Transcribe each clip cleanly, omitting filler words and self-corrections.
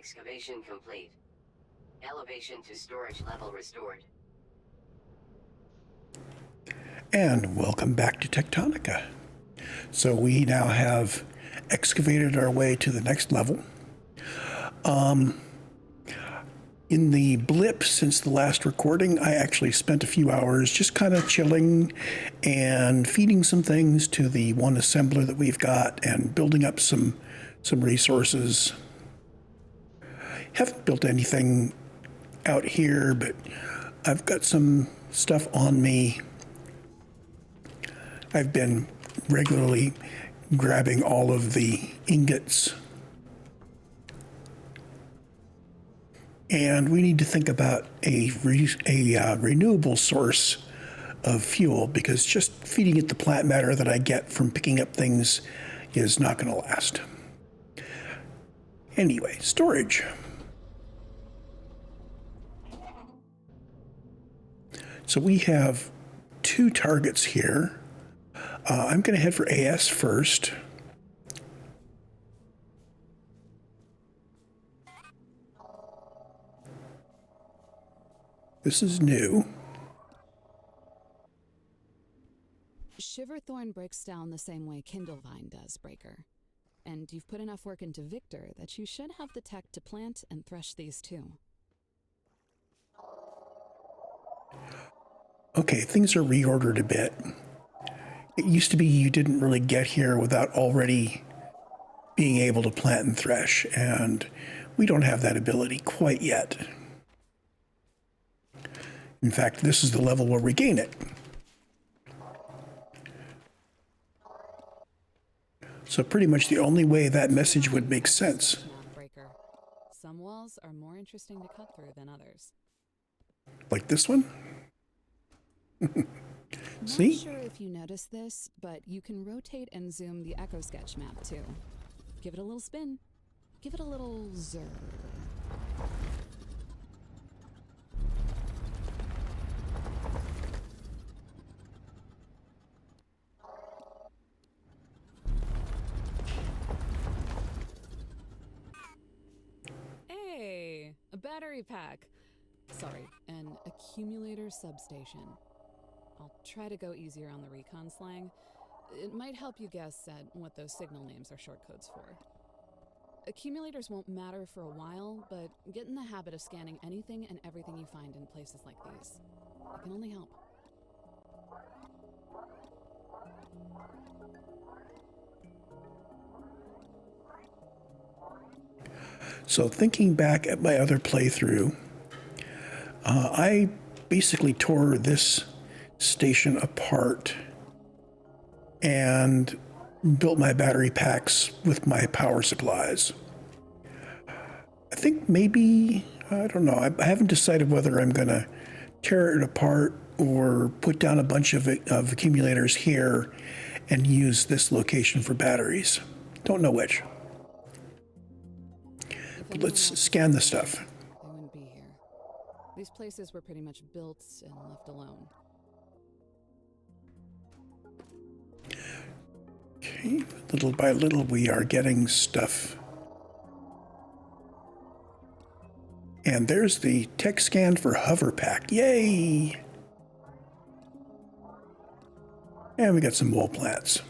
Excavation complete. Elevation to storage level restored. And welcome back to Tectonica. So we now have excavated our way to the next level. In the blip since the last recording, I actually spent a few hours just kind of chilling and feeding some things to the one assembler that we've got and building up some resources. Haven't built anything out here, but I've got some stuff on me. I've been regularly grabbing all of the ingots. And we need to think about a renewable source of fuel, because just feeding it the plant matter that I get from picking up things is not going to last. Anyway, storage. So we have two targets here. I'm going to head for AS first. This is new. Shiverthorn breaks down the same way Kindlevine does, Breaker. And you've put enough work into Victor that you should have the tech to plant and thresh these too. Okay, things are reordered a bit. It used to be you didn't really get here without already being able to plant and thresh, and we don't have that ability quite yet. In fact, this is the level where we gain it. So pretty much the only way that message would make sense. Breaker. Some walls are more interesting to cut through than others. Like this one? See? Not sure if you noticed this, but you can rotate and zoom the Echo Sketch map too. Give it a little spin. Give it a little zerr. Hey, a battery pack. Sorry, an accumulator substation. I'll try to go easier on the recon slang. It might help you guess at what those signal names are short codes for. Accumulators won't matter for a while, but get in the habit of scanning anything and everything you find in places like these. It can only help. So thinking back at my other playthrough, I basically tore this station apart and built my battery packs with my power supplies. I think maybe, I don't know, I haven't decided whether I'm going to tear it apart or put down a bunch of accumulators here and use this location for batteries. Don't know which. But let's scan the stuff. They wouldn't be here. These places were pretty much built and left alone. Okay, little by little we are getting stuff. And there's the tech scan for Hoverpack. Yay! And we got some wall plants.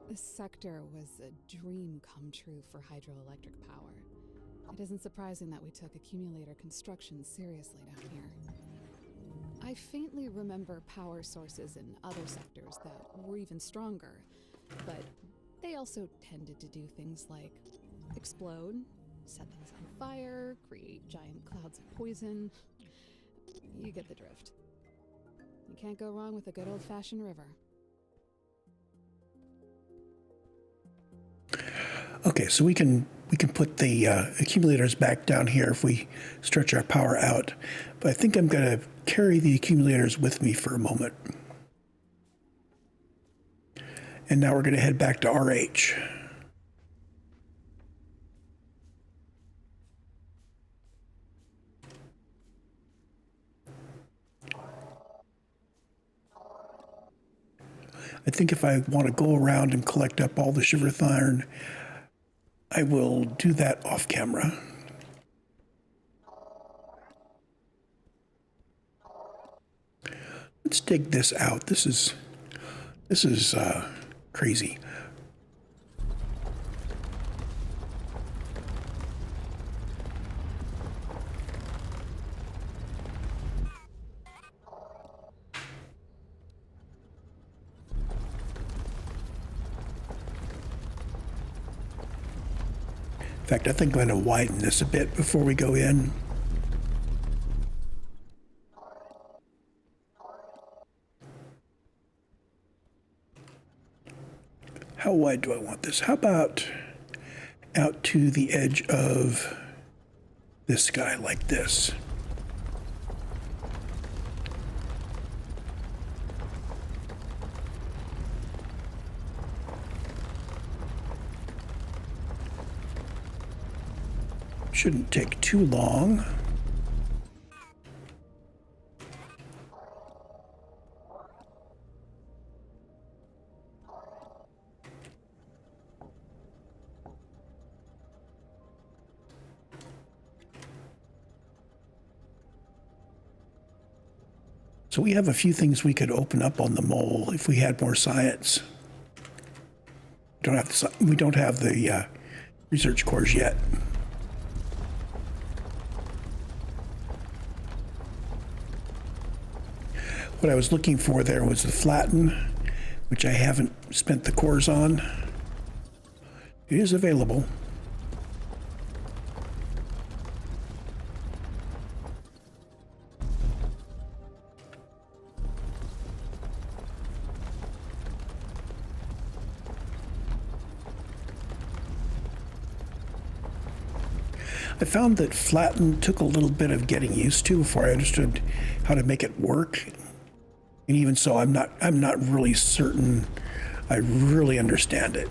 This sector was a dream come true for hydroelectric power. It isn't surprising that we took accumulator construction seriously down here. I faintly remember power sources in other sectors that were even stronger, but they also tended to do things like explode, set things on fire, create giant clouds of poison. You get the drift. You can't go wrong with a good old-fashioned river. Okay, so we can put the accumulators back down here if we stretch our power out. But I think I'm going to carry the accumulators with me for a moment. And now we're going to head back to RH. I think if I want to go around and collect up all the Shiverthorn, I will do that off camera. Let's dig this out. This is crazy. In fact, I think I'm going to widen this a bit before we go in. How wide do I want this? How about out to the edge of this guy like this? Shouldn't take too long. So we have a few things we could open up on the mole if we had more science. We don't have the research cores yet. What I was looking for there was the flatten, which I haven't spent the cores on. It is available. I found that flatten took a little bit of getting used to before I understood how to make it work. And even so, I'm not really certain I really understand it.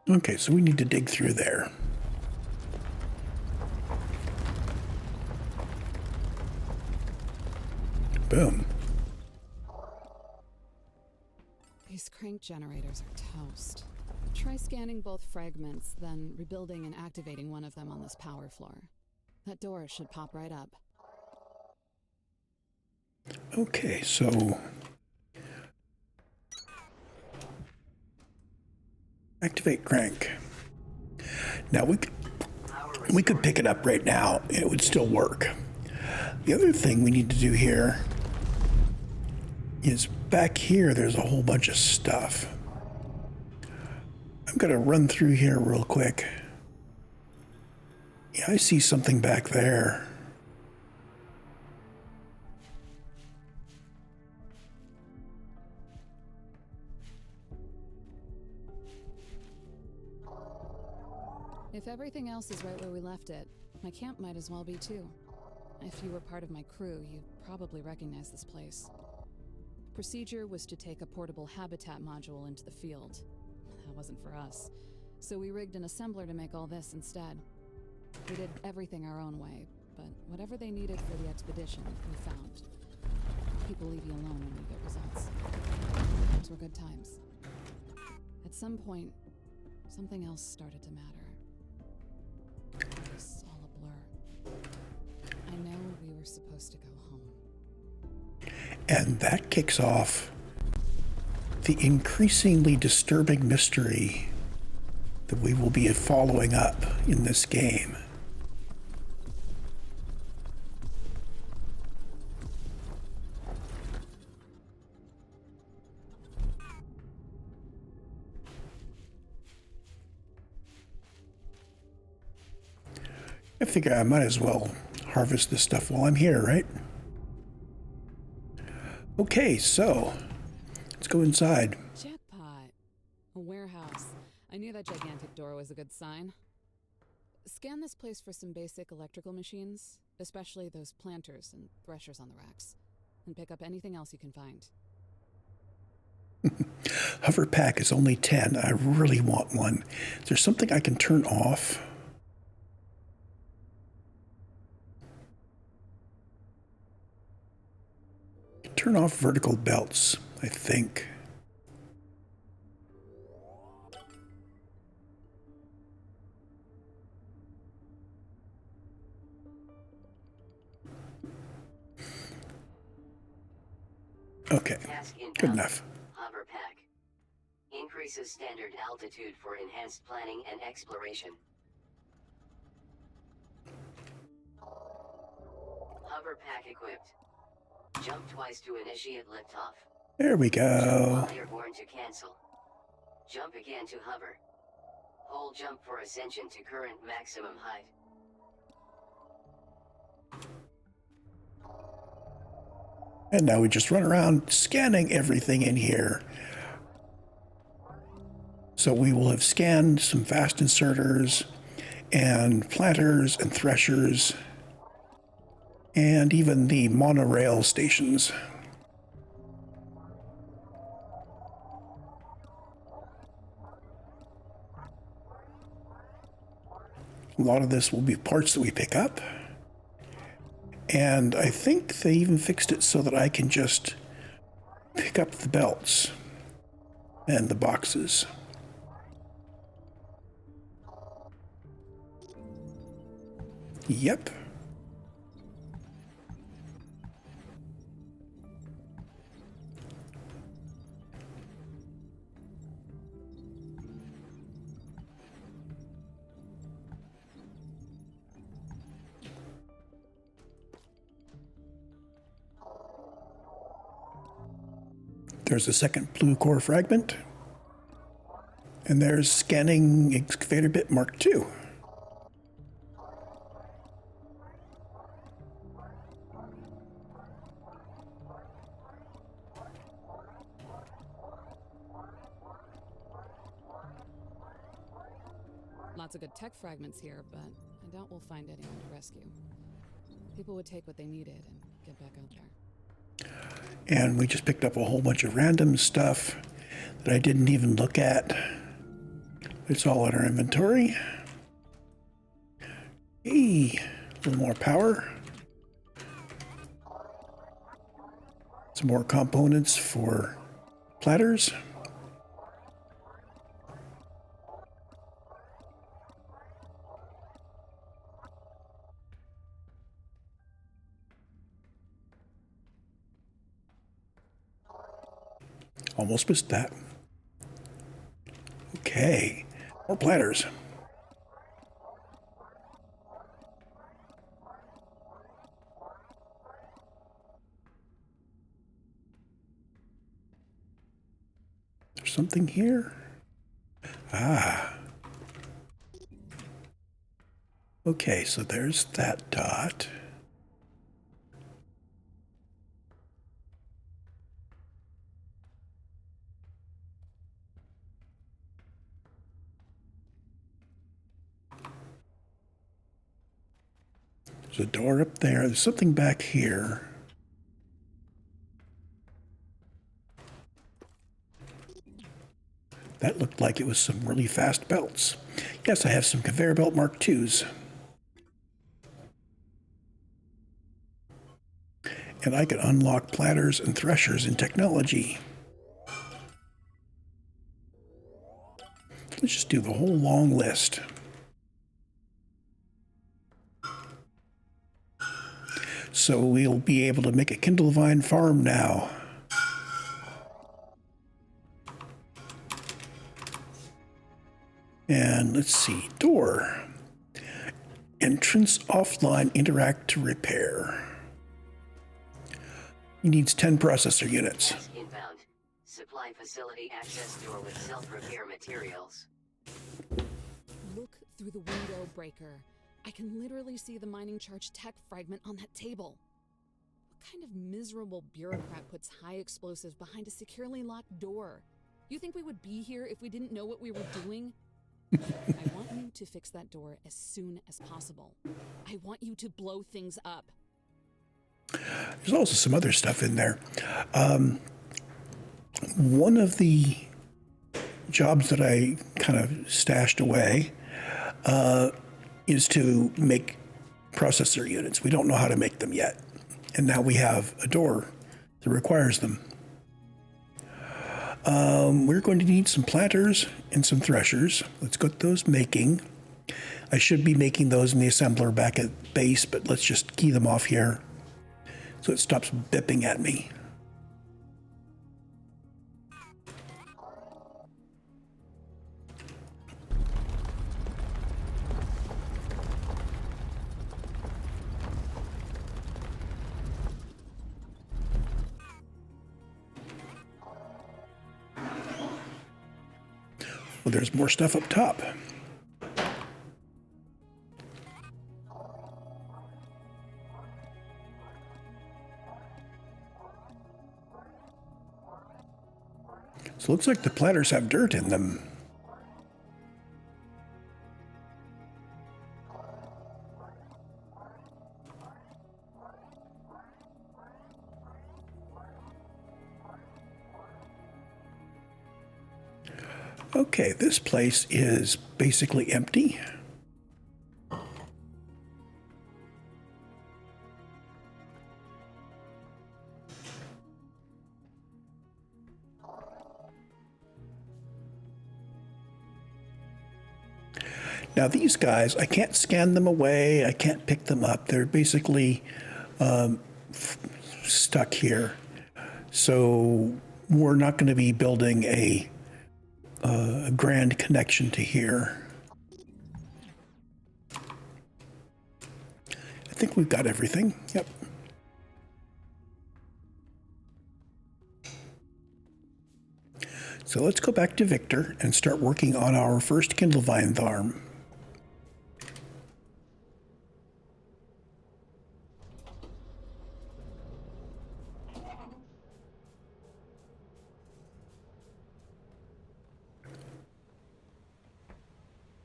Okay, so we need to dig through there. Boom. These crank generators are toast. Try scanning both fragments, then rebuilding and activating one of them on this power floor. That door should pop right up. Okay, so activate crank. Now we could pick it up right now and it would still work. The other thing we need to do here is back here there's a whole bunch of stuff. I'm gonna run through here real quick. Yeah, I see something back there. If everything else is right where we left it, my camp might as well be too. If you were part of my crew, you'd probably recognize this place. Procedure was to take a portable habitat module into the field. That wasn't for us, so we rigged an assembler to make all this instead. We did everything our own way, but whatever they needed for the expedition, we found. People leave you alone when you get results. Those were good times. At some point, something else started to matter. It was all a blur. I know we were supposed to go home. And that kicks off the increasingly disturbing mystery that we will be following up in this game. I figure I might as well harvest this stuff while I'm here, right? Okay, so let's go inside. Jackpot. A warehouse. I knew that gigantic door was a good sign. Scan this place for some basic electrical machines, especially those planters and threshers on the racks, and pick up anything else you can find. Hover pack is only 10. I really want one. Is there something I can turn off? Turn off vertical belts, I think. Okay, Task good inbound. enough. Hover pack. Increases standard altitude for enhanced planning and exploration. Hover pack equipped. Jump twice to initiate liftoff. There we Jump go. while airborne to cancel. Jump again to hover. Hold jump for ascension to current maximum height. And now we just run around scanning everything in here. So we will have scanned some fast inserters and planters and threshers and even the monorail stations. A lot of this will be parts that we pick up. And I think they even fixed it so that I can just pick up the belts and the boxes. Yep. There's a second blue core fragment. And there's scanning excavator bit Mark II. Lots of good tech fragments here, but I doubt we'll find anyone to rescue. People would take what they needed and get back out there. And we just picked up a whole bunch of random stuff that I didn't even look at. It's all in our inventory. Hey, a little more power. Some more components for platters. Almost missed that. Okay, more platters. There's something here. Ah. Okay, so there's that dot. There's a door up there. There's something back here. That looked like it was some really fast belts. Yes, I have some conveyor belt Mark IIs. And I can unlock platters and threshers in technology. Let's just do the whole long list. So we'll be able to make a Kindlevine farm now. And let's see, door. Entrance offline, interact to repair. He needs 10 processor units. Task inbound. Supply facility access door with self-repair materials. Look through the window breaker. I can literally see the mining charge tech fragment on that table. What kind of miserable bureaucrat puts high explosives behind a securely locked door? You think we would be here if we didn't know what we were doing? I want you to fix that door as soon as possible. I want you to blow things up. There's also some other stuff in there. One of the jobs that I kind of stashed away is to make processor units. We don't know how to make them yet. And now we have a door that requires them. We're going to need some planters and some threshers. Let's get those making. I should be making those in the assembler back at base, but let's just key them off here so it stops bipping at me. Well, there's more stuff up top. So it looks like the planters have dirt in them. Okay, this place is basically empty. Now these guys, I can't scan them away, I can't pick them up. They're basically stuck here. So we're not going to be building a grand connection to here. I think we've got everything. Yep. So let's go back to Victor and start working on our first Kindlevine farm.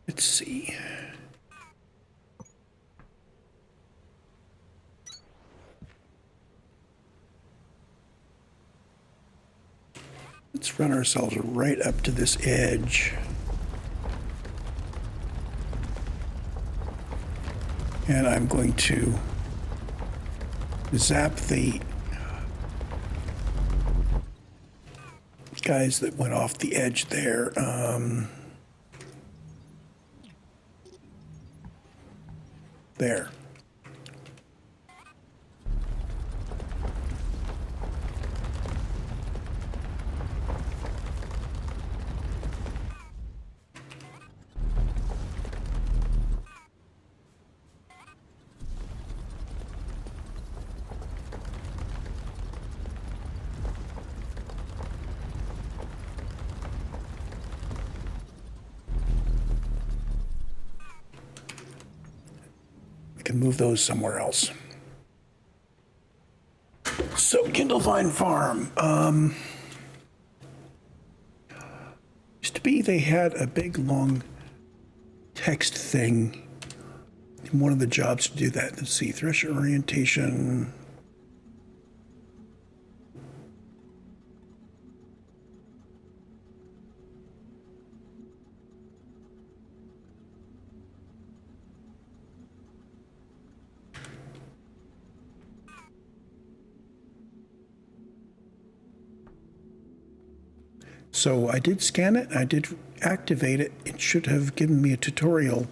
Let's see. Let's run ourselves right up to this edge. And I'm going to zap the guys that went off the edge there. There. Can move those somewhere else. So Kindlevine Farm. Used to be they had a big long text thing in one of the jobs to do that. Let's see, thresher orientation. So I did scan it, I did activate it. It should have given me a tutorial.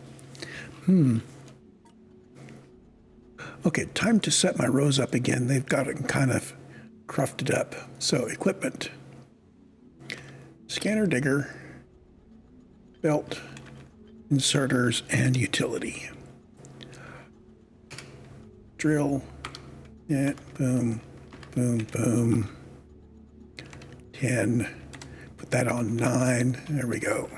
Okay, time to set my rows up again. They've got it kind of crufted up. So equipment, scanner digger, belt, inserters, and utility. Drill, yeah, boom, boom, boom. 10. Put that on 9. There we go.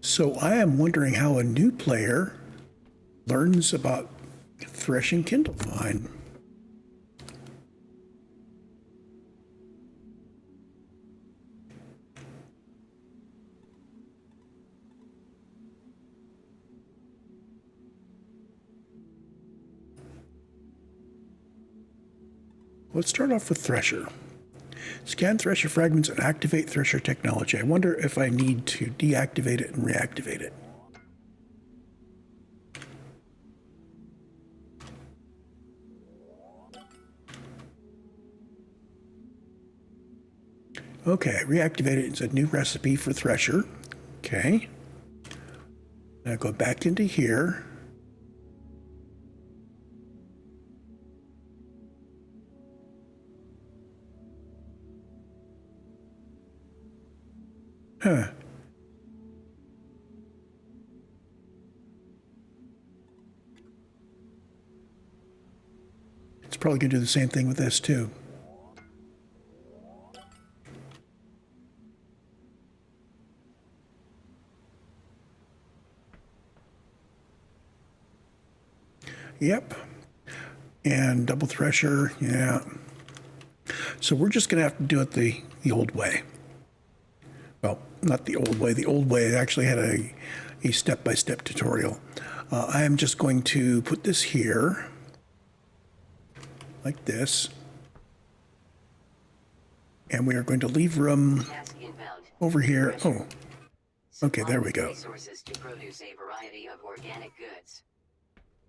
So I am wondering how a new player learns about threshing Kindlevine. Let's start off with Thresher. Scan Thresher fragments and activate Thresher technology. I wonder if I need to deactivate it and reactivate it. Okay, reactivate it. It's a new recipe for Thresher. Okay. Now go back into here. Huh. It's probably going to do the same thing with this too. Yep. And double thresher, yeah. So we're just going to have to do it the old way. Well, not the old way. The old way actually had a step-by-step tutorial. I am just going to put this here, like this. And we are going to leave room over here. Oh, okay, there we go. Resources to produce a variety of organic goods.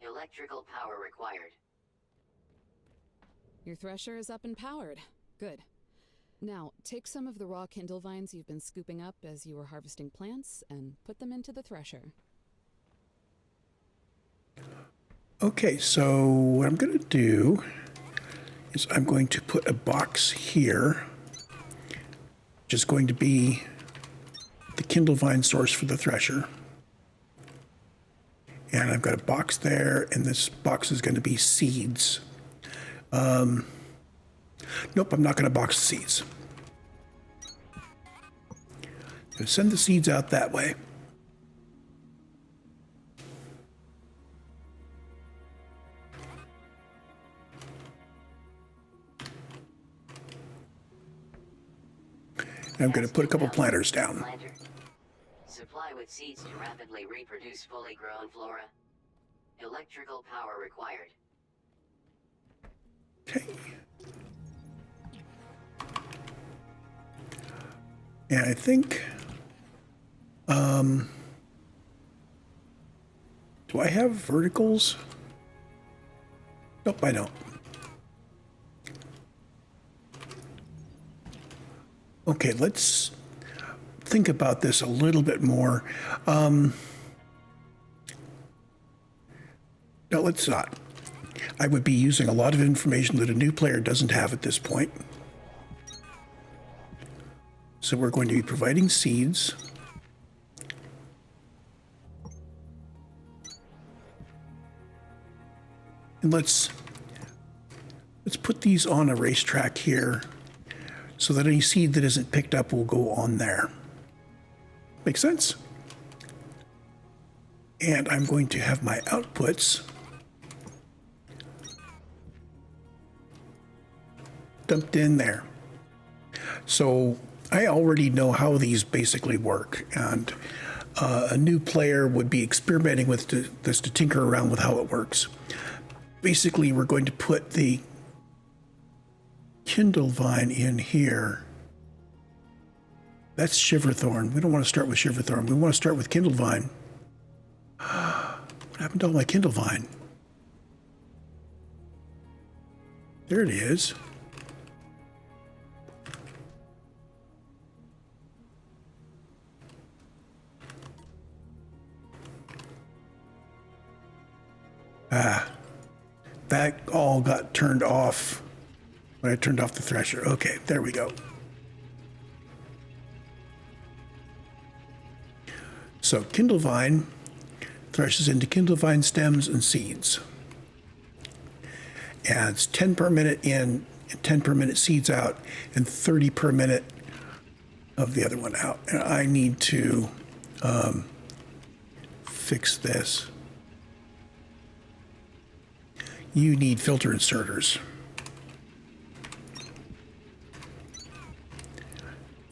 Electrical power required. Your thresher is up and powered. Good. Now, take some of the raw kindle vines you've been scooping up as you were harvesting plants and put them into the thresher. Okay, so what I'm going to do is I'm going to put a box here, which is going to be the kindle vine source for the thresher. And I've got a box there, and this box is going to be seeds. Nope, I'm not going to box the seeds. I'm going to send the seeds out that way. And I'm going to put a couple planters down. Supply with seeds to rapidly reproduce fully grown flora. Electrical power required. Okay. And I think, do I have verticals? Nope, I don't. Okay, let's think about this a little bit more. No, let's not. I would be using a lot of information that a new player doesn't have at this point. So we're going to be providing seeds. And let's put these on a racetrack here so that any seed that isn't picked up will go on there. Make sense? And I'm going to have my outputs dumped in there. So I already know how these basically work, and a new player would be experimenting with this to tinker around with how it works. Basically, we're going to put the kindle vine in here. That's Shiverthorn. We don't want to start with Shiverthorn. We want to start with kindle vine. What happened to all my kindle vine? There it is. That all got turned off when I turned off the thresher. Okay, there we go. So Kindlevine threshes into Kindlevine stems and seeds. And it's 10 per minute in, and 10 per minute seeds out, and 30 per minute of the other one out. And I need to fix this. you need filter inserters.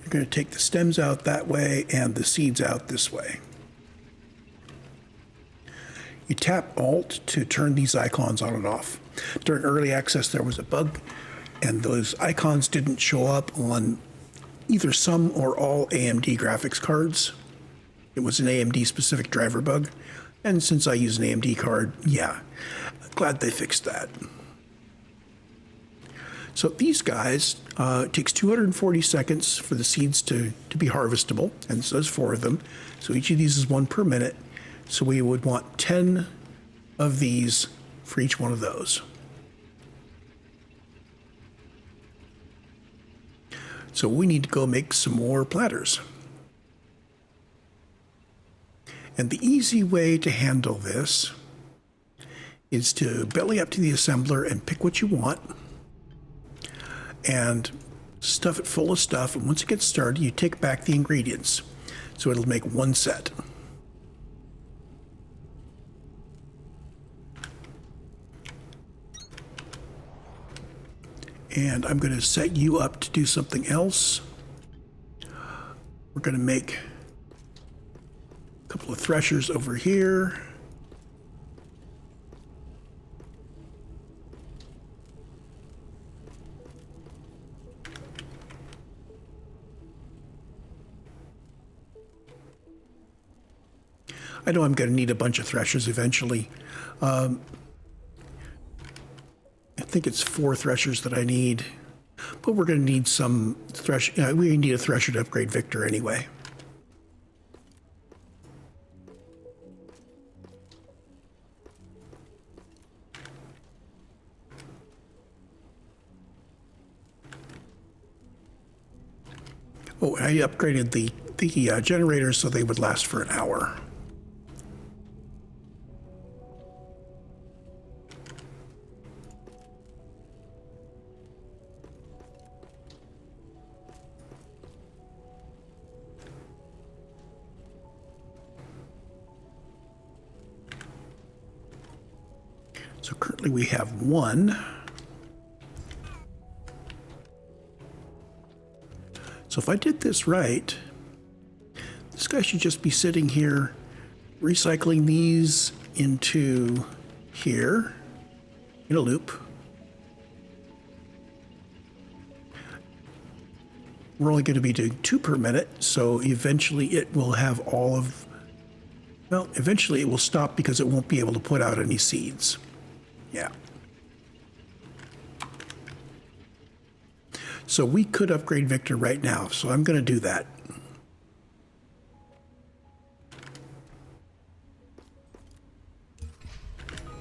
You're going to take the stems out that way and the seeds out this way. You tap Alt to turn these icons on and off. During early access, there was a bug, and those icons didn't show up on either some or all AMD graphics cards. It was an AMD-specific driver bug, and since I use an AMD card, yeah, glad they fixed that. So these guys, it takes 240 seconds for the seeds to be harvestable, and so there's 4 of them. So each of these is 1 per minute. So we would want 10 of these for each one of those. So we need to go make some more platters. And the easy way to handle this is to belly up to the assembler and pick what you want and stuff it full of stuff. And once it gets started, you take back the ingredients. So it'll make 1 set. And I'm going to set you up to do something else. We're going to make a couple of threshers over here. I know I'm going to need a bunch of threshers eventually. I think it's 4 threshers that I need, but we're going to need some we need a thresher to upgrade Victor anyway. Oh, I upgraded the generators so they would last for an hour. So currently we have 1. So if I did this right, this guy should just be sitting here, recycling these into here in a loop. We're only going to be doing 2 per minute, so eventually it will have all of, well, eventually it will stop because it won't be able to put out any seeds. Yeah. So we could upgrade Victor right now, so I'm going to do that.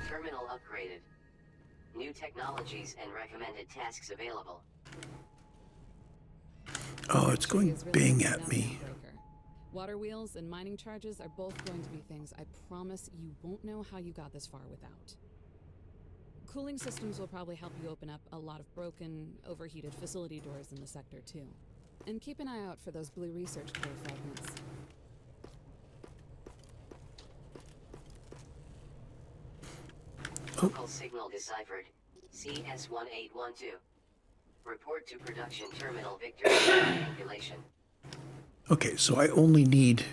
Terminal upgraded. New technologies and recommended tasks available. Oh, it's going bing at me. Water wheels and mining charges are both going to be things I promise you won't know how you got this far without. Cooling systems will probably help you open up a lot of broken, overheated facility doors in the sector too. And keep an eye out for those blue research core fragments. Local signal deciphered. CS1812. Report to production terminal Victor triangulation. Okay, so I only need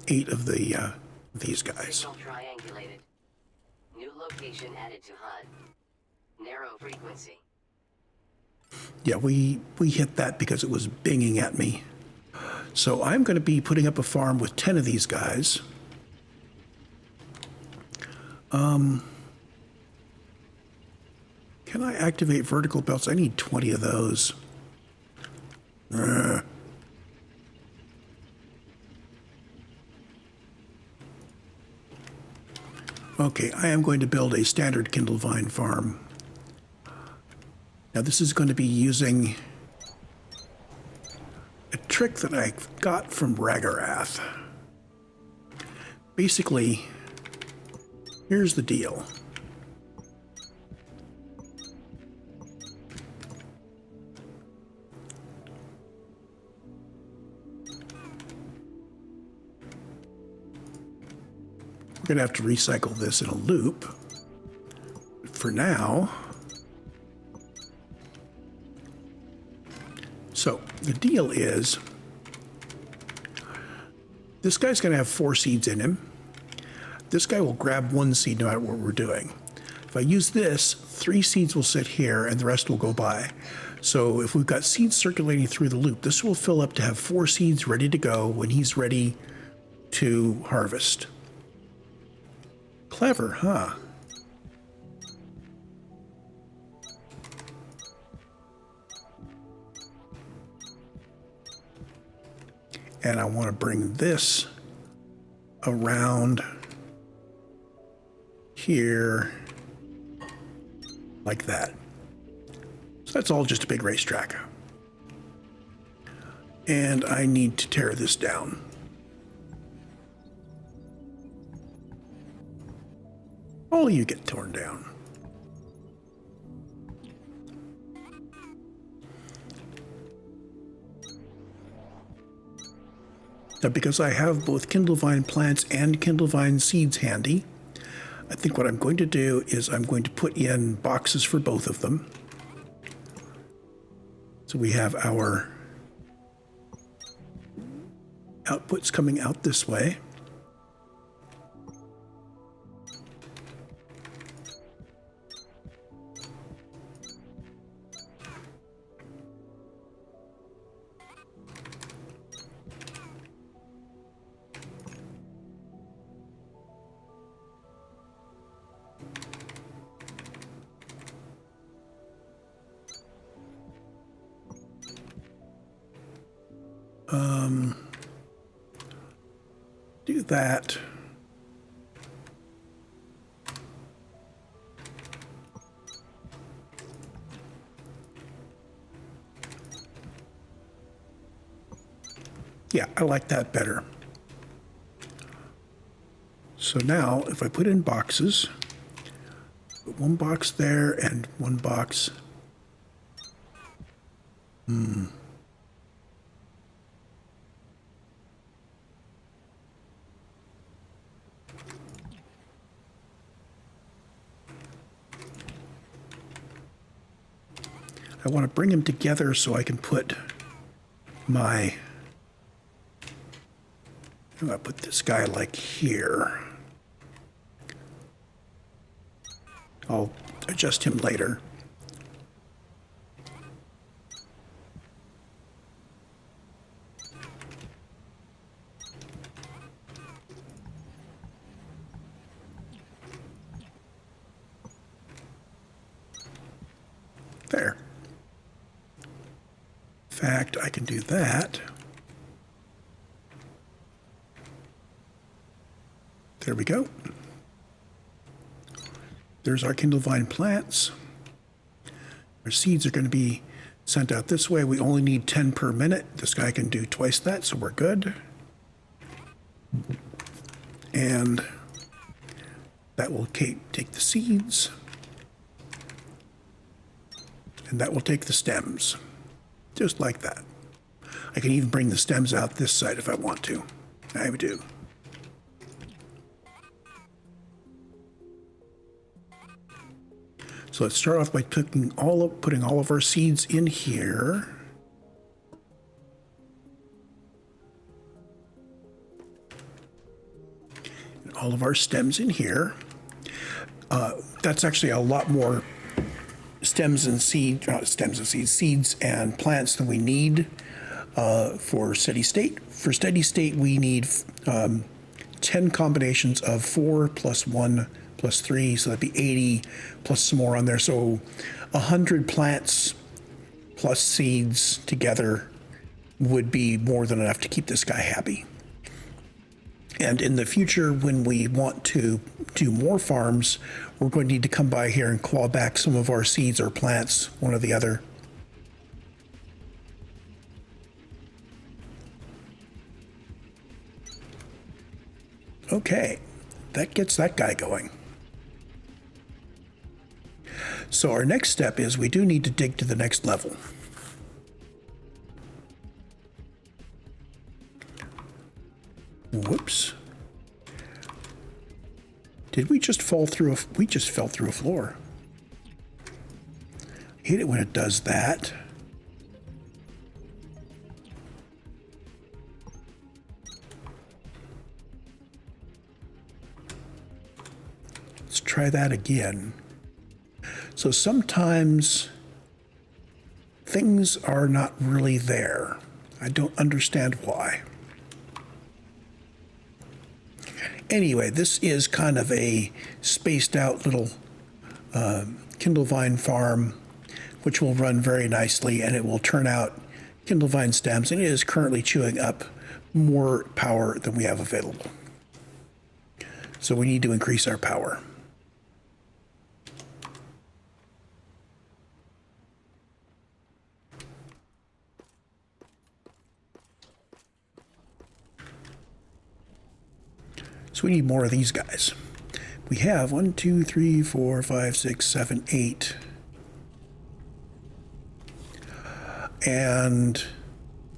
8 of the these guys. Signal triangulated. New location added to HUD. Narrow frequency. Yeah, we hit that because it was binging at me. So I'm going to be putting up a farm with 10 of these guys. Can I activate vertical belts? I need 20 of those. Okay, I am going to build a standard Kindle Vine farm. Now this is going to be using a trick that I got from Ragarath. Basically, here's the deal. We're going to have to recycle this in a loop. for now. So the deal is, this guy's going to have 4 seeds in him. This guy will grab 1 seed no matter what we're doing. If I use this, 3 seeds will sit here and the rest will go by. So if we've got seeds circulating through the loop, this will fill up to have 4 seeds ready to go when he's ready to harvest. Clever, huh? And I want to bring this around here like that. So that's all just a big racetrack. And I need to tear this down. All you get torn down. Now, because I have both Kindlevine plants and Kindlevine seeds handy, I think what I'm going to do is I'm going to put in boxes for both of them. So we have our outputs coming out this way. Do that. Yeah, I like that better. So now if I put in boxes, put 1 box there and 1 box. I want to bring them together so I can put my, I'm going to put this guy like here. I'll adjust him later. There. In fact, I can do that. There we go. There's our Kindlevine plants. Our seeds are going to be sent out this way. We only need 10 per minute. This guy can do twice that, so we're good. And that will take the seeds. And that will take the stems. Just like that. I can even bring the stems out this side if I want to. I do. So let's start off by putting all of our seeds in here. And all of our stems in here. That's actually a lot more seeds and plants than we need for steady state. For steady state, we need 10 combinations of 4 plus 1 plus 3, so that'd be 80 plus some more on there. So 100 plants plus seeds together would be more than enough to keep this guy happy. And in the future, when we want to do more farms, we're going to need to come by here and claw back some of our seeds or plants, one or the other. Okay, that gets that guy going. So our next step is we do need to dig to the next level. Whoops. Did we just fall through we just fell through a floor. Hate it when it does that. Let's try that again. So sometimes things are not really there. I don't understand why. Anyway, this is kind of a spaced out little Kindlevine farm, which will run very nicely, and it will turn out Kindlevine stems, and it is currently chewing up more power than we have available. So we need to increase our power. So we need more of these guys. We have 1, 2, 3, 4, 5, 6, 7, 8. And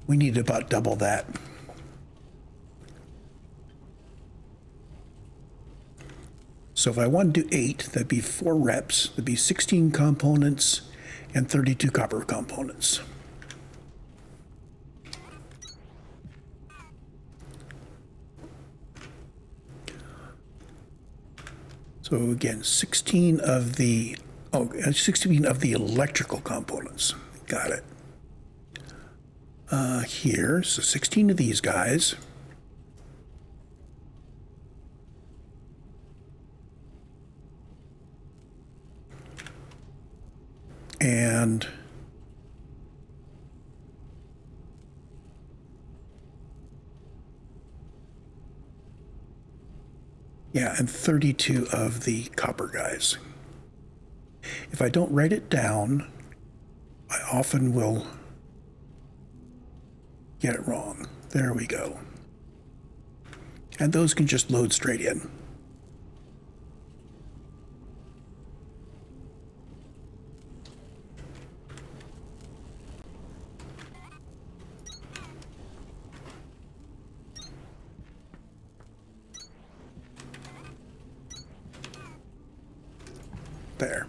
we need about double that. So if I want to do 8, that'd be 4 reps. That'd be 16 components and 32 copper components. So again, 16 of the 16 of the electrical components. Got it. Here, so 16 of these guys. And yeah, and 32 of the copper guys. If I don't write it down, I often will get it wrong. There we go. And those can just load straight in. There.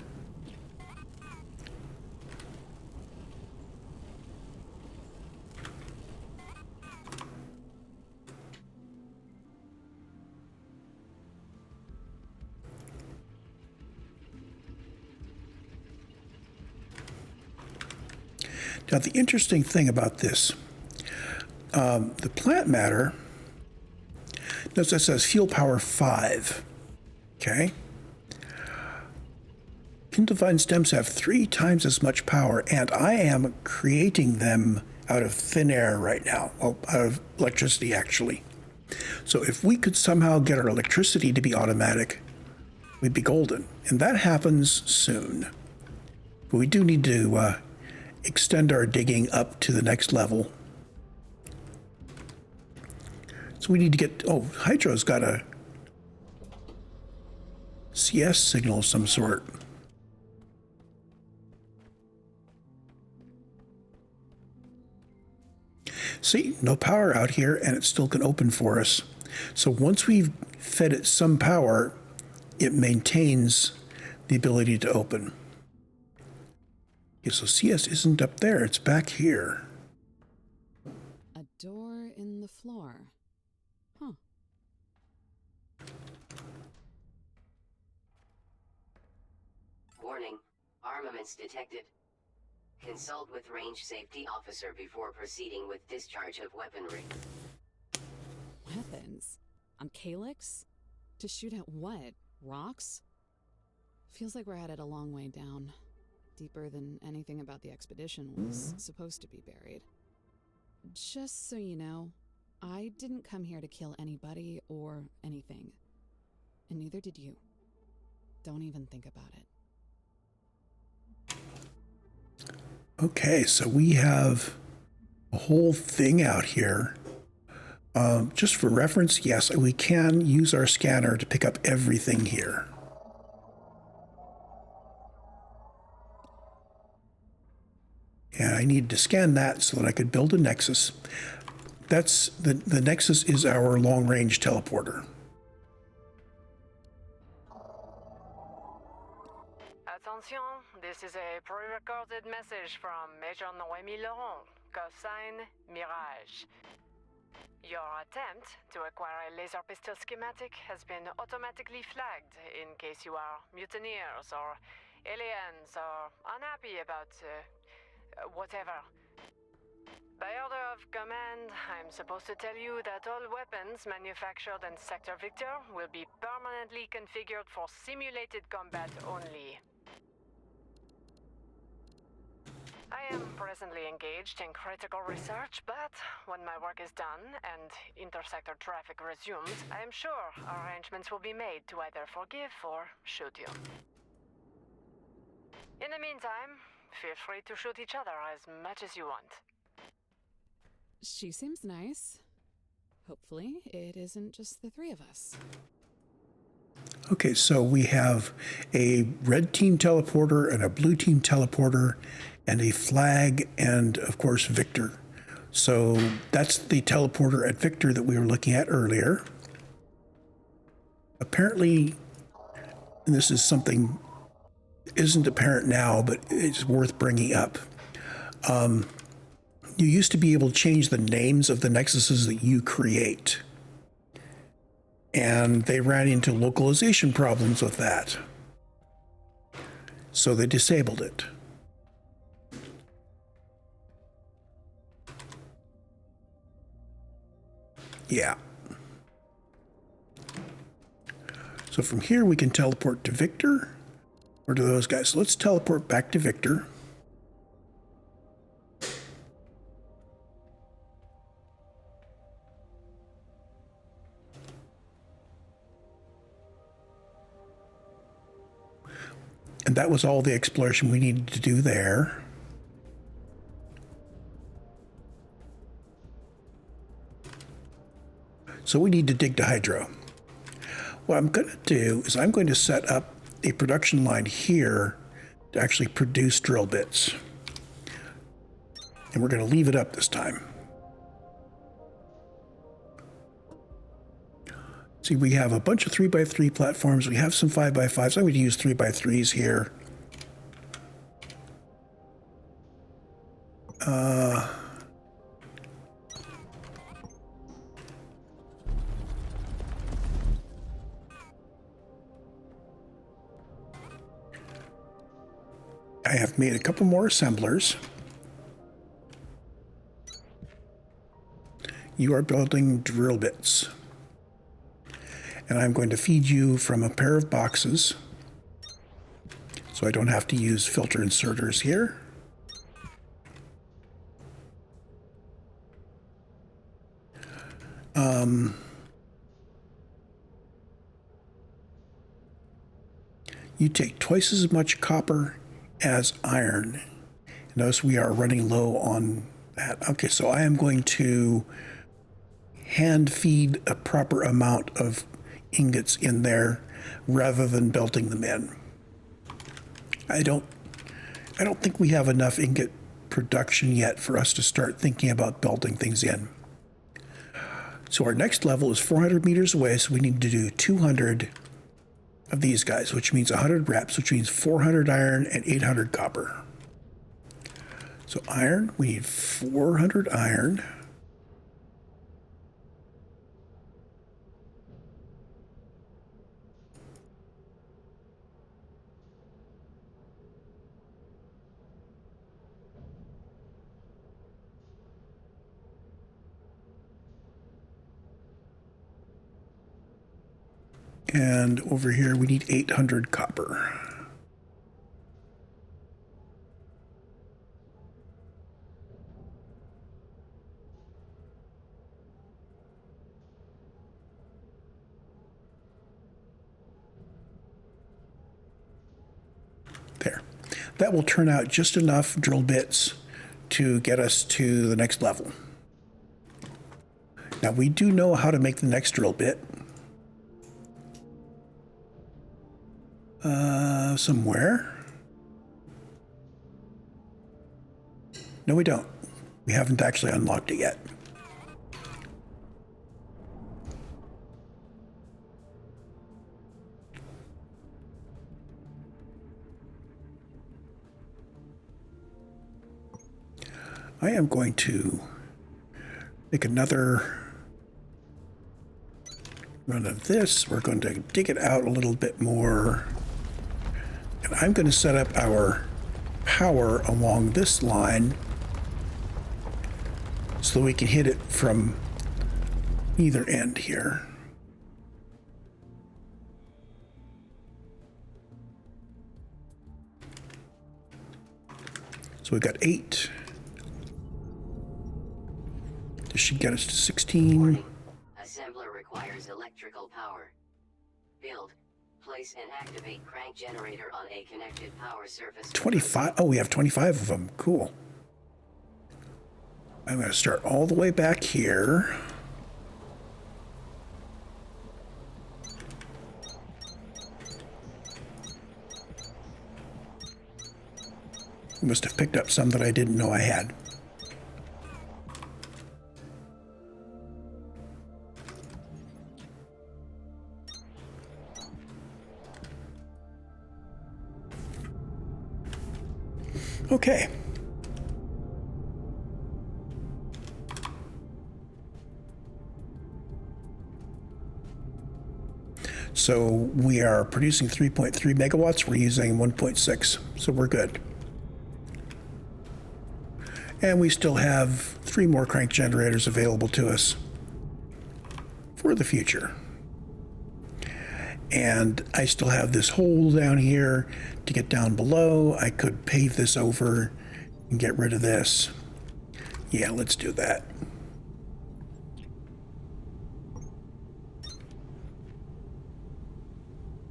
Now, the interesting thing about this, the plant matter, notice that says fuel power 5, okay? Kindlevine stems have 3 times as much power, and I am creating them out of thin air right now, well, out of electricity, actually. So if we could somehow get our electricity to be automatic, we'd be golden. And that happens soon. But we do need to extend our digging up to the next level. So we need to get, oh, Hydro's got a CS signal of some sort. See, no power out here, and it still can open for us. So once we've fed it some power, it maintains the ability to open. Okay, so CS isn't up there, it's back here. A door in the floor. Huh. Warning. Armaments detected. Consult with range safety officer before proceeding with discharge of weaponry. Weapons? On Calyx? To shoot at what? Rocks? Feels like we're headed a long way down. Deeper than anything about the expedition was supposed to be buried. Just so you know, I didn't come here to kill anybody or anything. And neither did you. Don't even think about it. Okay, so we have a whole thing out here. Just for reference, yes, we can use our scanner to pick up everything here. And I need to scan that so that I could build a Nexus. That's the Nexus is our long-range teleporter. Attention, this is a pre-recorded message from Major Noemi Laurent, cosine Mirage. Your attempt to acquire a laser pistol schematic has been automatically flagged in case you are mutineers or aliens or unhappy about whatever. By order of command, I'm supposed to tell you that all weapons manufactured in Sector Victor will be permanently configured for simulated combat only. I am presently engaged in critical research, but when my work is done and intersector traffic resumes, I am sure arrangements will be made to either forgive or shoot you. In the meantime, feel free to shoot each other as much as you want. She seems nice. Hopefully, it isn't just the three of us. Okay, so we have a red team teleporter and a blue team teleporter and a flag and, of course, Victor. So that's the teleporter at Victor that we were looking at earlier. Apparently, and this is something isn't apparent now, but it's worth bringing up. You used to be able to change the names of the nexuses that you create. And they ran into localization problems with that. So they disabled it. Yeah. So from here we can teleport to Victor or to those guys. So let's teleport back to Victor. And that was all the exploration we needed to do there. So we need to dig to Hydro. What I'm going to do is I'm going to set up a production line here to actually produce drill bits. And we're going to leave it up this time. See, we have a bunch of 3x3 platforms. We have some 5x5s. I'm going to use 3x3s here. I have made a couple more assemblers. You are building drill bits. And I'm going to feed you from a pair of boxes, so I don't have to use filter inserters here. You take twice as much copper as iron. Notice we are running low on that. Okay, so I am going to hand feed a proper amount of ingots in there rather than belting them in. I don't think we have enough ingot production yet for us to start thinking about belting things in. So our next level is 400 meters away, so we need to do 200 of these guys, which means 100 reps, which means 400 iron and 800 copper. So iron, we need 400 iron. And over here, we need 800 copper. There. That will turn out just enough drill bits to get us to the next level. Now, we do know how to make the next drill bit. Somewhere. No, we don't. We haven't actually unlocked it yet. I am going to make another run of this. We're going to dig it out a little bit more. And I'm going to set up our power along this line so that we can hit it from either end here. So we've got 8. This should get us to 16. Warning. Assembler requires electrical power. Build. Place and activate crank generator on a connected power surface. 25. Oh, we have 25 of them. Cool. I'm going to start all the way back here. I must have picked up some that I didn't know I had. Okay. So we are producing 3.3 megawatts. We're using 1.6, so we're good. And we still have 3 more crank generators available to us for the future. And I still have this hole down here to get down below. I could pave this over and get rid of this. Yeah, let's do that.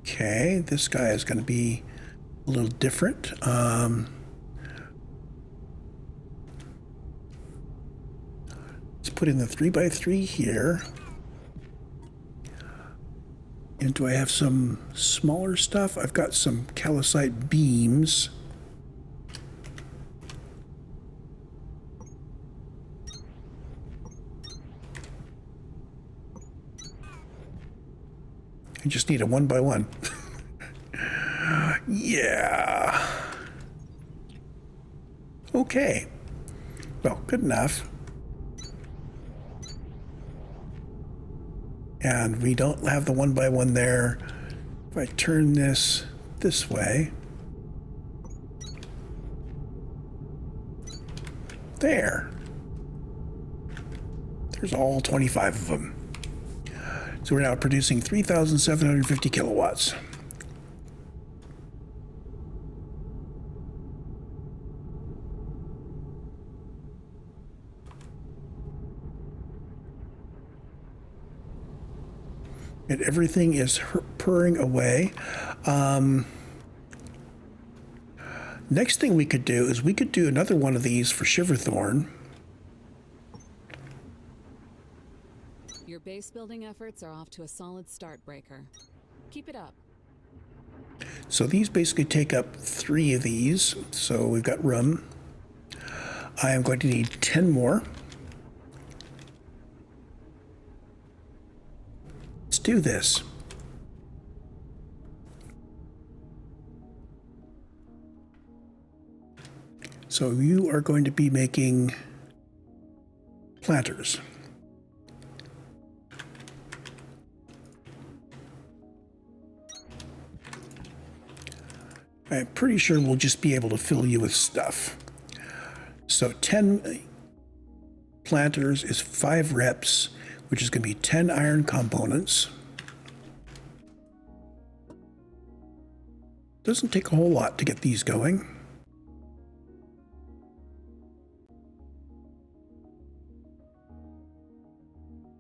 Okay, this guy is going to be a little different. Let's put in the 3x3 here. And do I have some smaller stuff? I've got some calcite beams. I just need a 1x1. Yeah. Okay. Well, good enough. And we don't have the 1x1 there. If I turn this way. There. There's all 25 of them. So we're now producing 3,750 kilowatts. And everything is purring away. Next thing we could do is we could do another one of these for Shiverthorn. Your base building efforts are off to a solid start, Breaker. Keep it up. So these basically take up 3 of these. So we've got room. I am going to need 10 more. Let's do this. So you are going to be making planters. I'm pretty sure we'll just be able to fill you with stuff. So 10 planters is 5 reps, which is going to be 10 iron components. Doesn't take a whole lot to get these going.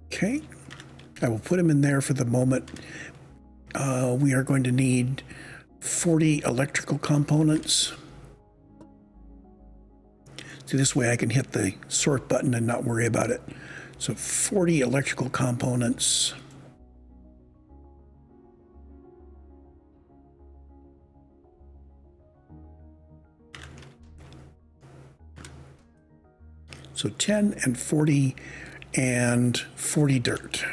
Okay, I will put them in there for the moment. We are going to need 40 electrical components. So this way I can hit the sort button and not worry about it. So 40 electrical components. So 10 and 40 and 40 dirt.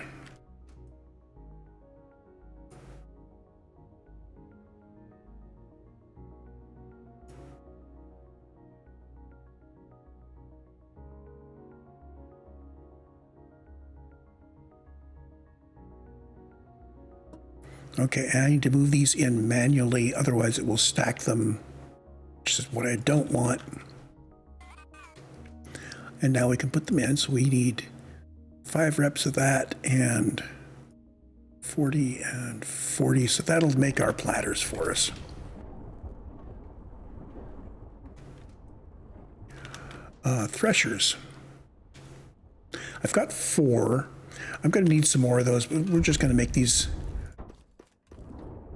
Okay, and I need to move these in manually, otherwise it will stack them, which is what I don't want. And now we can put them in, so we need 5 reps of that and 40 and 40, so that'll make our platters for us. Threshers. I've got 4. I'm going to need some more of those, but we're just going to make these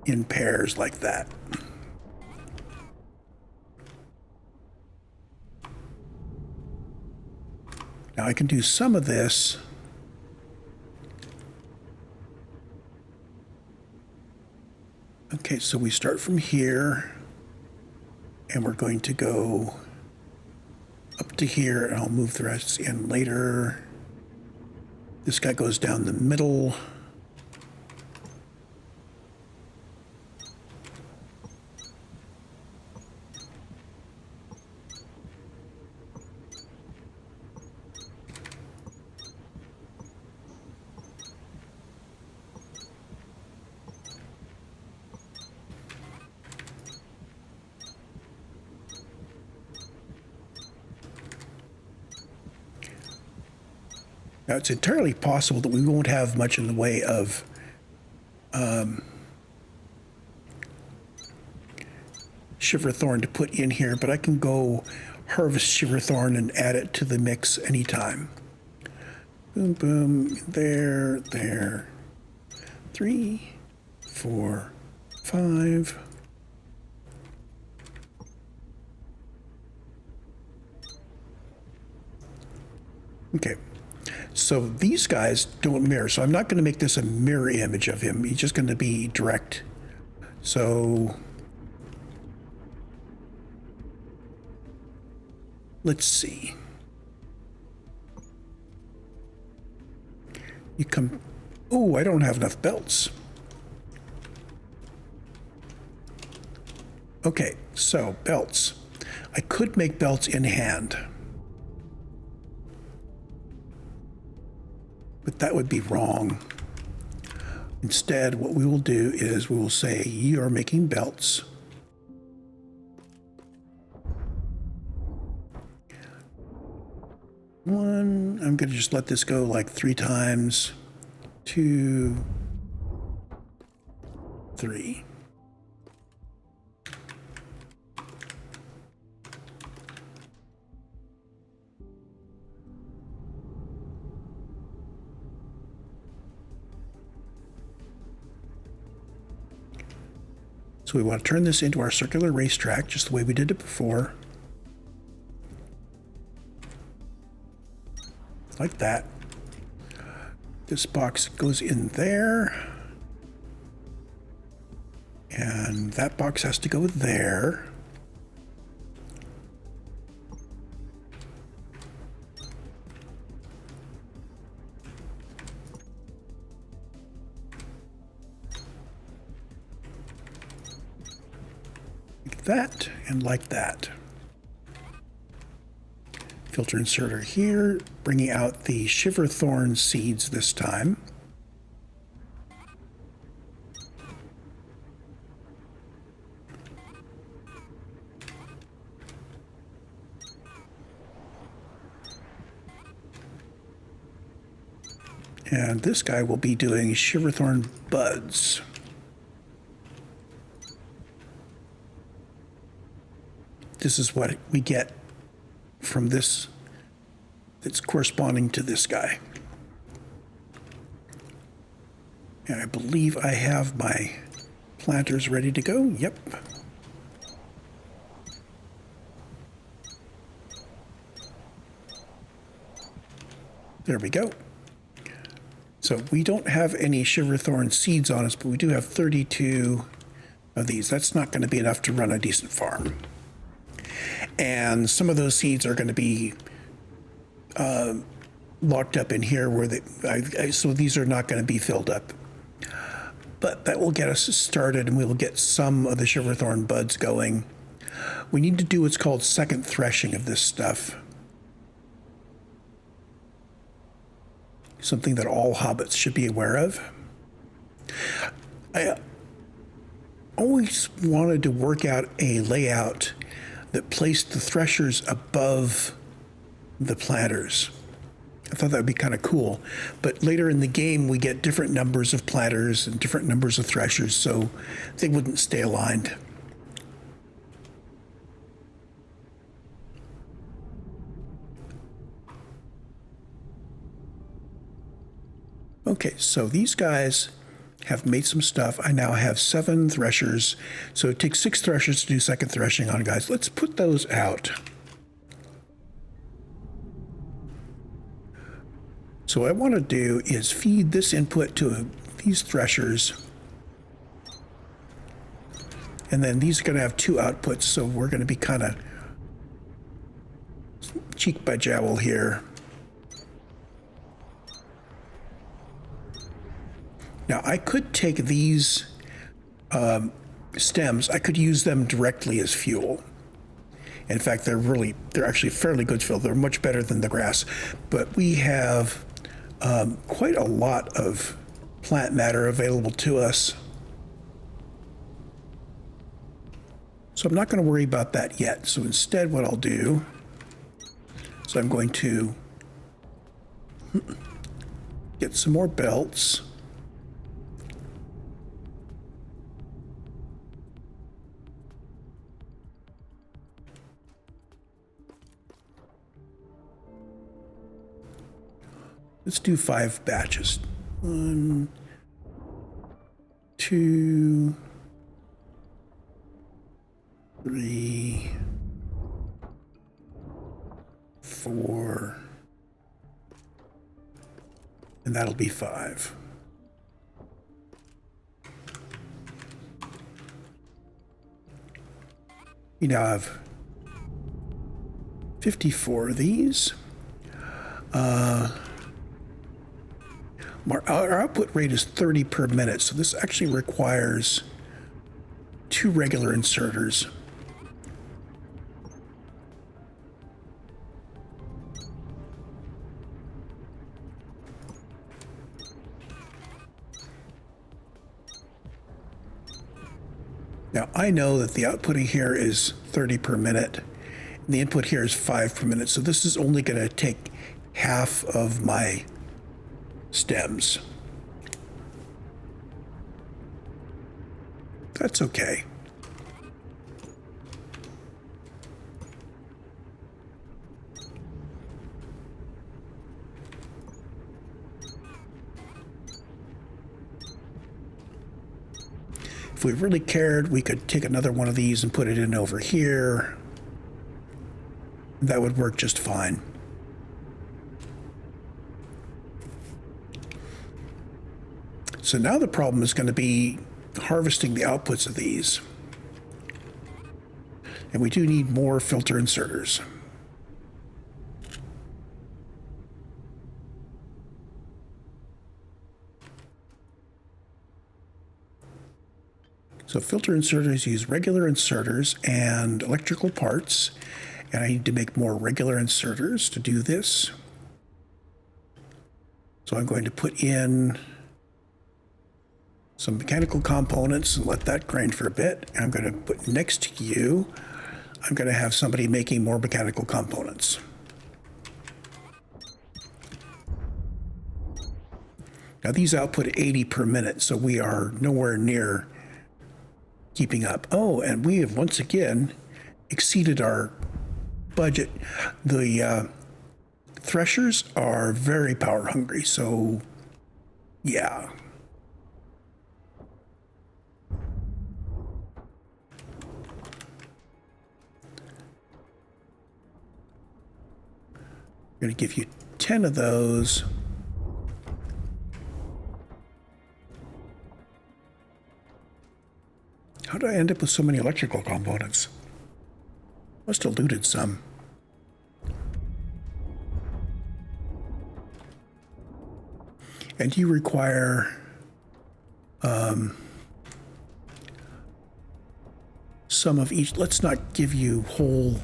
in pairs like that. Now I can do some of this. Okay, so we start from here, and we're going to go up to here, and I'll move the rest in later. This guy goes down the middle. Now, it's entirely possible that we won't have much in the way of Shiverthorn to put in here, but I can go harvest Shiverthorn and add it to the mix anytime. Boom, boom, there, there. 3, 4, 5. Okay. So these guys don't mirror, so I'm not going to make this a mirror image of him. He's just going to be direct. So let's see. You come. Oh, I don't have enough belts. Okay, so belts. I could make belts in hand, but that would be wrong. Instead, what we will do is we will say, you are making belts. One, I'm going to just let this go like 3 times. 2, 3. So we want to turn this into our circular racetrack, just the way we did it before. Like that. This box goes in there. And that box has to go there. Like that and like that. Filter inserter here, bringing out the Shiverthorn seeds this time. And this guy will be doing Shiverthorn buds. This is what we get from this that's corresponding to this guy. And I believe I have my planters ready to go. Yep. There we go. So we don't have any Shiverthorn seeds on us, but we do have 32 of these. That's not going to be enough to run a decent farm. And some of those seeds are going to be locked up in here where so these are not going to be filled up. But that will get us started, and we will get some of the Shiverthorn buds going. We need to do what's called second threshing of this stuff. Something that all hobbits should be aware of. I always wanted to work out a layout that placed the threshers above the planters. I thought that would be kind of cool. But later in the game, we get different numbers of planters and different numbers of threshers, so they wouldn't stay aligned. Okay, so these guys have made some stuff. I now have 7 threshers. So it takes 6 threshers to do second threshing on, guys. Let's put those out. So what I want to do is feed this input to these threshers. And then these are going to have 2 outputs, so we're going to be kind of cheek by jowl here. Now, I could take these stems, I could use them directly as fuel. In fact, they're actually fairly good fuel. They're much better than the grass. But we have quite a lot of plant matter available to us. So I'm not going to worry about that yet. So instead, what I'll do is I'm going to get some more belts. Let's do 5 batches. 1, 2, 3, 4, and that'll be 5. You now have 54 of these. Our output rate is 30 per minute, so this actually requires 2 regular inserters. Now, I know that the output here is 30 per minute, and the input here is 5 per minute, so this is only going to take half of my stems. That's okay. If we really cared, we could take another one of these and put it in over here. That would work just fine. So now the problem is going to be harvesting the outputs of these. And we do need more filter inserters. So filter inserters use regular inserters and electrical parts. And I need to make more regular inserters to do this. So I'm going to put in some mechanical components and let that grind for a bit. And I'm going to put next to you, I'm going to have somebody making more mechanical components. Now these output 80 per minute, so we are nowhere near keeping up. Oh, and we have once again exceeded our budget. The threshers are very power hungry, so yeah. I'm going to give you 10 of those. How did I end up with so many electrical components? Must have looted some. And you require some of each. Let's not give you whole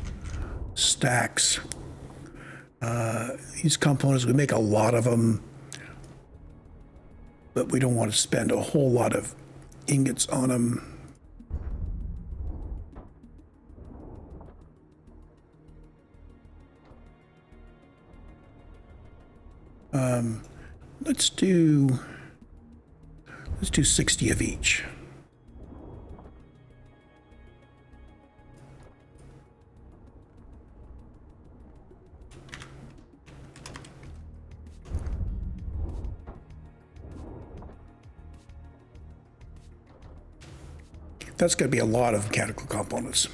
stacks. These components, we make a lot of them, but we don't want to spend a whole lot of ingots on them. Let's do 60 of each. That's going to be a lot of mechanical components.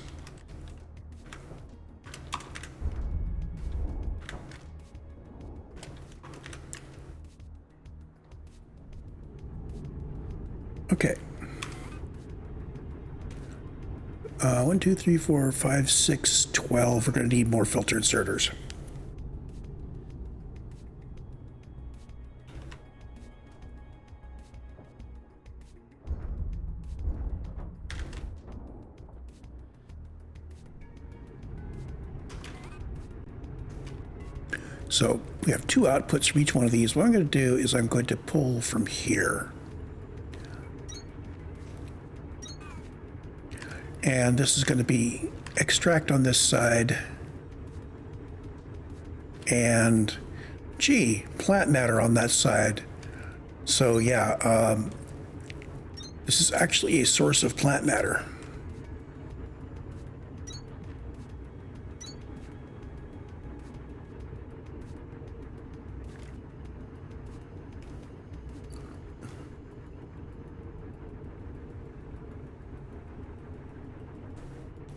Okay. 1, 2, 3, 4, 5, 6, 12. We're going to need more filter inserters. So we have 2 outputs from each one of these. What I'm going to do is I'm going to pull from here. And this is going to be extract on this side. And, gee, plant matter on that side. So yeah, this is actually a source of plant matter.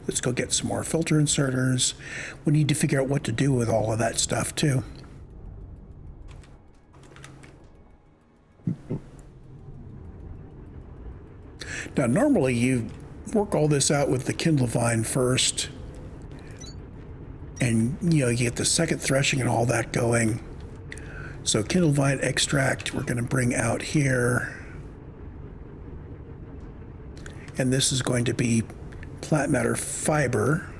Let's go get some more filter inserters. We need to figure out what to do with all of that stuff too. Now, normally you work all this out with the Kindlevine first, and you get the second threshing and all that going. So Kindlevine extract, we're going to bring out here. And this is going to be plant matter fiber.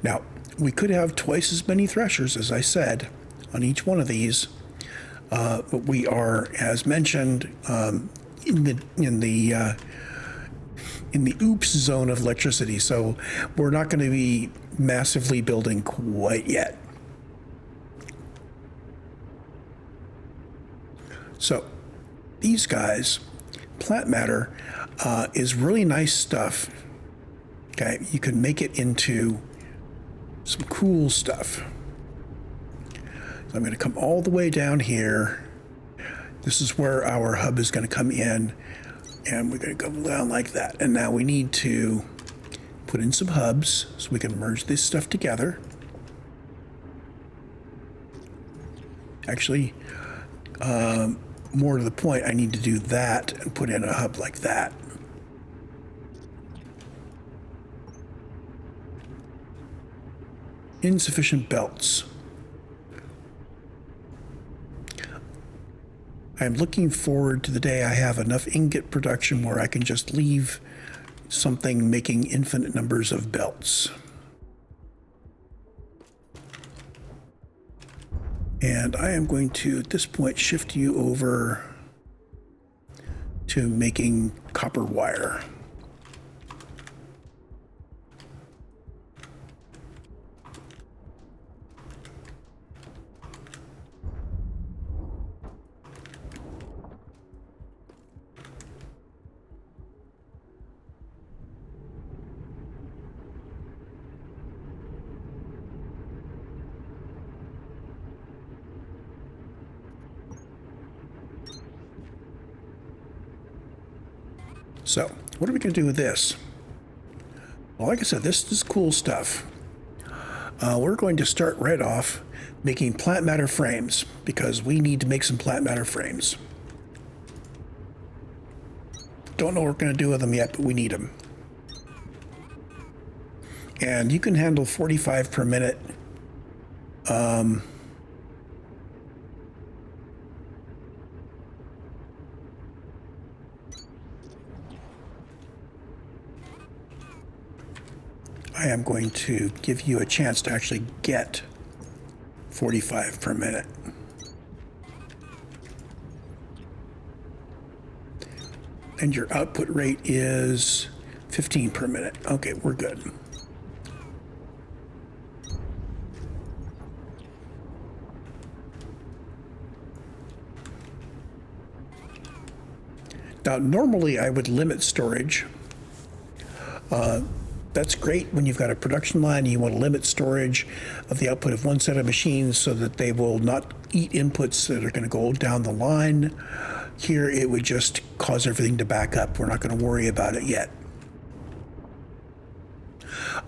Now, we could have twice as many threshers, as I said, on each one of these, but we are, as mentioned, in the oops zone of electricity, so we're not going to be massively building quite yet. So these guys, plant matter, is really nice stuff. Okay, you can make it into some cool stuff. So I'm going to come all the way down here. This is where our hub is going to come in, and we're going to go down like that. And now we need to put in some hubs so we can merge this stuff together. Actually, more to the point, I need to do that and put in a hub like that. Insufficient belts. I'm looking forward to the day I have enough ingot production where I can just leave something making infinite numbers of belts. And I am going to, at this point, shift you over to making copper wire. So, what are we going to do with this? Well, like I said, this is cool stuff. We're going to start right off making plant matter frames, because we need to make some plant matter frames. Don't know what we're going to do with them yet, but we need them. And you can handle 45 per minute. I am going to give you a chance to actually get 45 per minute. And your output rate is 15 per minute. Okay, we're good. Now, normally I would limit storage. That's great when you've got a production line and you want to limit storage of the output of one set of machines so that they will not eat inputs that are going to go down the line. Here, it would just cause everything to back up. We're not going to worry about it yet.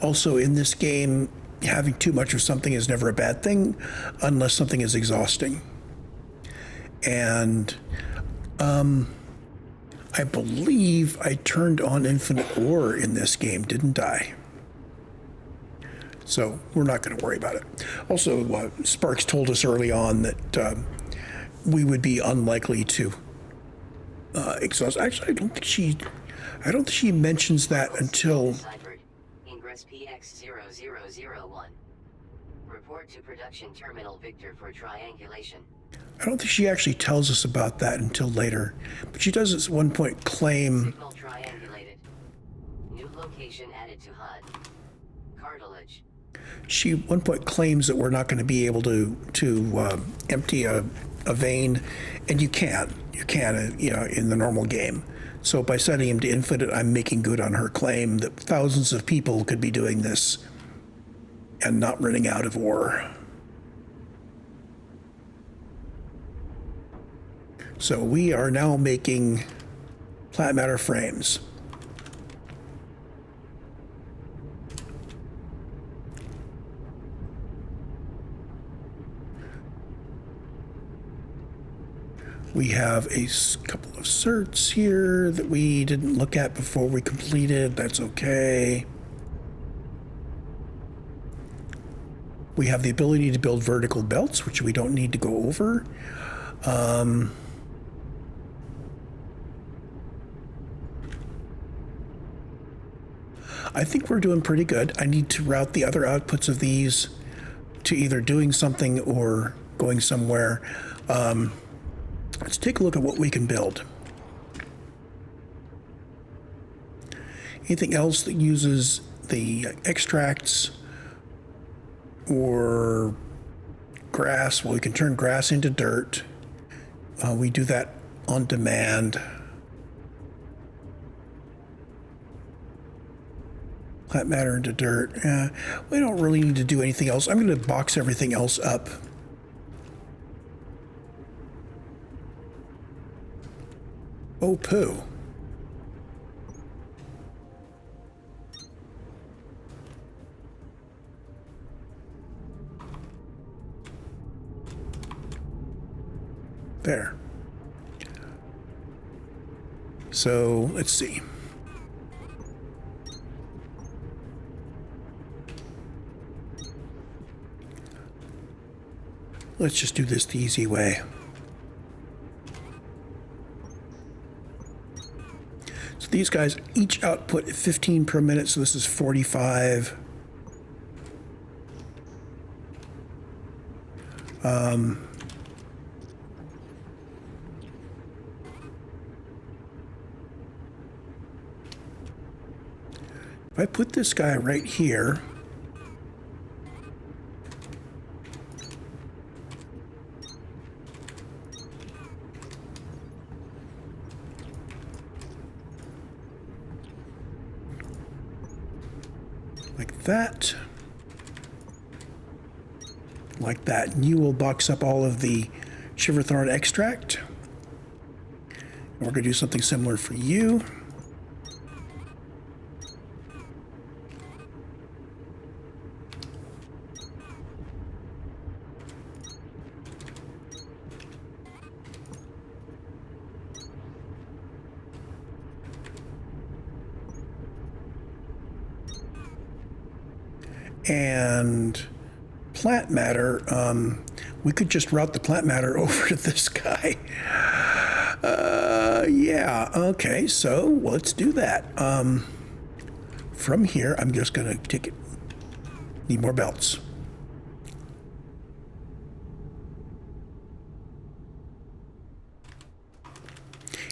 Also, in this game, having too much of something is never a bad thing unless something is exhausting. And I believe I turned on infinite ore in this game, didn't I? So we're not going to worry about it. Also, Sparks told us early on that we would be unlikely to exhaust. Actually, I don't think she mentions that until. Deciphered. Ingress PX0001. Report to production terminal Victor for triangulation. I don't think she actually tells us about that until later, but she does at one point claim. Signal triangulated. New location added to HUD. Cartilage. She at one point claims that we're not going to be able to empty a vein, and you can in the normal game. So by setting him to infinite, I'm making good on her claim that thousands of people could be doing this and not running out of ore. So we are now making plant matter frames. We have a couple of certs here that we didn't look at before we completed. That's okay. We have the ability to build vertical belts, which we don't need to go over. I think we're doing pretty good. I need to route the other outputs of these to either doing something or going somewhere. Let's take a look at what we can build. Anything else that uses the extracts or grass? Well, we can turn grass into dirt. We do that on demand. Plant matter into dirt. We don't really need to do anything else. I'm going to box everything else up. Oh, poo. There. So, let's see. Let's just do this the easy way. So these guys each output 15 per minute, so this is 45. If I put this guy right here, like that, and you will box up all of the Shiverthorn extract. And we're going to do something similar for you. And plant matter, we could just route the plant matter over to this guy. Yeah, okay, so let's do that. from here, I'm just going to take it. Need more belts.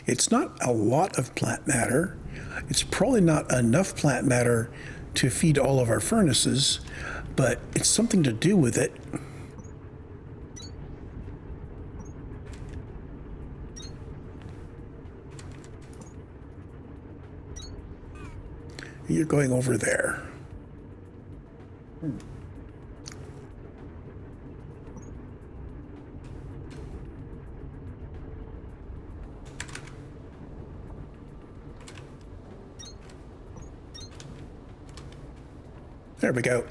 It's not a lot of plant matter. It's probably not enough plant matter to feed all of our furnaces, but it's something to do with it. You're going over there. There we go.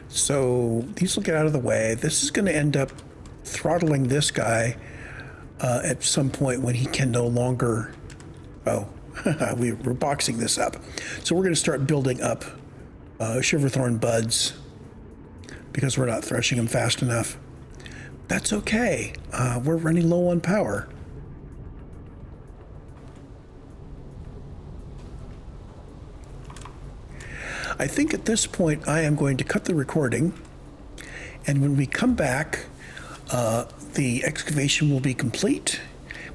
So these will get out of the way. This is going to end up throttling this guy at some point when he can no longer. Oh, we're boxing this up. So we're going to start building up Shiverthorn buds because we're not threshing them fast enough. That's okay. We're running low on power. I think at this point I am going to cut the recording, and when we come back, the excavation will be complete.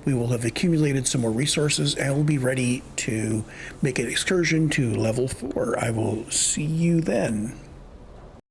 We will have accumulated some more resources, and we'll be ready to make an excursion to level 4. I will see you then.